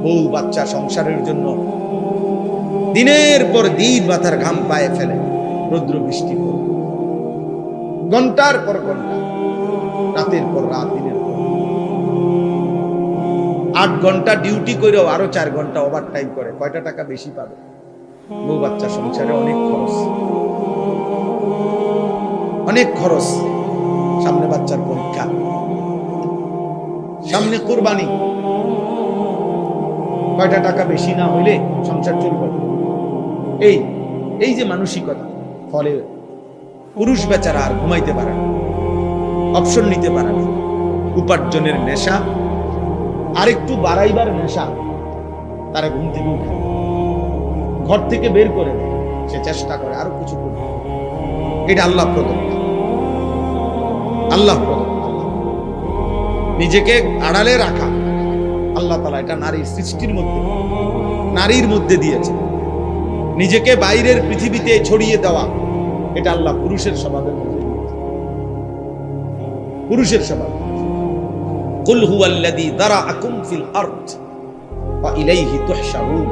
বউ বাচ্চা সংসারের জন্য দিনের পর দিন মাথার ঘাম পায়ে ফেলে, রৌদ্র বৃষ্টি করে, ঘন্টার পর ঘন্টা, রাতের পর রাত, দিনের পর 8 ঘন্টা ডিউটি করেও আরো 4 ঘন্টা ওভার টাইম করে, কয়টা টাকা বেশি পাবে? বউ বাচ্চা সংসারে অনেক খরচ, অনেক খরচ। সামনে বাচ্চার পরীক্ষা, সামনে কুরবানি, কয়টা টাকা বেশি না হইলে সংসার চলবে? এই যে মানসিকতা, ফলে পুরুষ বেচারা আর ঘুমাইতে পারে না, অপশন নিতে পারে না। উপার্জনের নেশা, আরেকটু বাড়াইবার নেশা তারা ঘুম থেকে উঠে, ঘর থেকে বের করে দেয়, সে চেষ্টা করে আরো কিছু করবে। এটা আল্লাহ প্রদত্ত, আল্লাহ প্রদত্ত। নিজেকে আড়ালে রাখা আল্লাহ তাআলা এটা নারীর সৃষ্টির মধ্যে, নারীর মধ্যে দিয়েছে। নিজেকে বাইরের পৃথিবীতে ছড়িয়ে দেওয়া এটা আল্লাহ পুরুষের স্বভাবের মধ্যে দিয়েছে, পুরুষের স্বভাব। কুল হুয়াল্লাযী যারাআকুম ফিল আরদ ওয়া ইলাইহি তুহশারুন।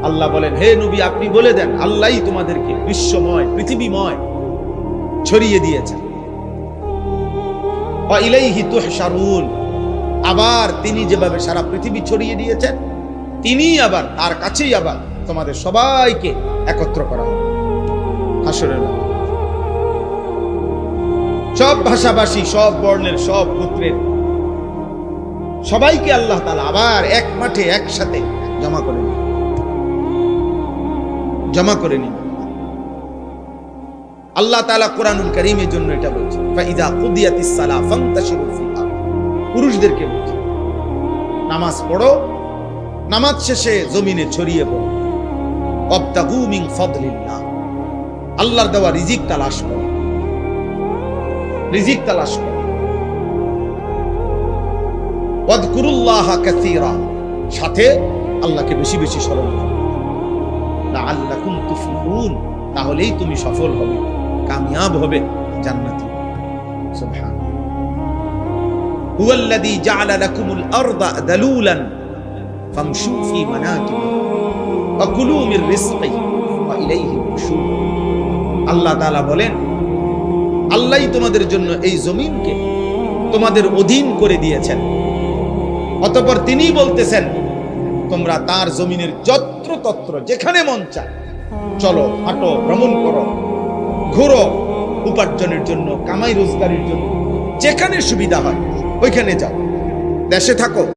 আল্লাহ বলেন, হে নবী আপনি বলে দেন, আল্লাহই তোমাদেরকে বিশ্বময়, পৃথিবীময় ছড়িয়ে দিয়েছেন। ওয়া ইলাইহি তুহশারুন, আবার তিনি যেভাবে সারা পৃথিবী ছড়িয়ে দিয়েছেন, তিনি আবার তার কাছেই আবার তোমাদের সবাইকে একত্র করা হবে হাসরের মাঠে। সব ভাষাভাষী, সব বর্ণের, সব গোত্রের সবাইকে আল্লাহ তাআলা আবার এক মাঠে একসাথে জমা করে নিন, জমা করে নিন। আল্লাহ তাআলা কোরআনুল কারীমের জন্য এটা বলছে, ফাইযা কুদিয়াতিস সালাহ ফান্তাশিরু ফিল আরদ। পুরুষদেরকে বলছে, নামাজ পড়ো, নামাজ শেষে জমিনে ছড়িয়ে পড়ো। ওয়াবতাগু মিন ফাদলিল্লাহ, আল্লাহর দেওয়া রিজিক তালাশ করো, রিজিক তালাশ করো। ওয়াযকুরুল্লাহা কাসীরা, সাথে আল্লাহকে বেশি বেশি স্মরণ করো। লাআল্লাকুম তুফলিহুন, তাহলেই তুমি সফল হবে, কামিয়াব হবে, জান্নাতি। সুবহানাল্লাহ। হুয়াল্লাযী জাআলা লাকুমুল আরদা দালুলান ফামশু ফি মানাকিবিহা ওয়া কুলু মির রিজকিহি ওয়া ইলাইহি নুশুর। আল্লাহ তাআলা বলেন, আল্লাহই তোমাদের জন্য এই জমিনকে তোমাদের অধীন করে দিয়েছেন। অতঃপর তিনি বলতেছেন, তোমরা তার জমিনের যত্র তত্র যেখানে মন চায় চলো, হাঁটো, ভ্রমণ করো, ঘুরো, উপার্জনের জন্য, কামাই রোজগারের জন্য, যেখানে সুবিধা হয় ওইখানে যাও। দেশে থাকো,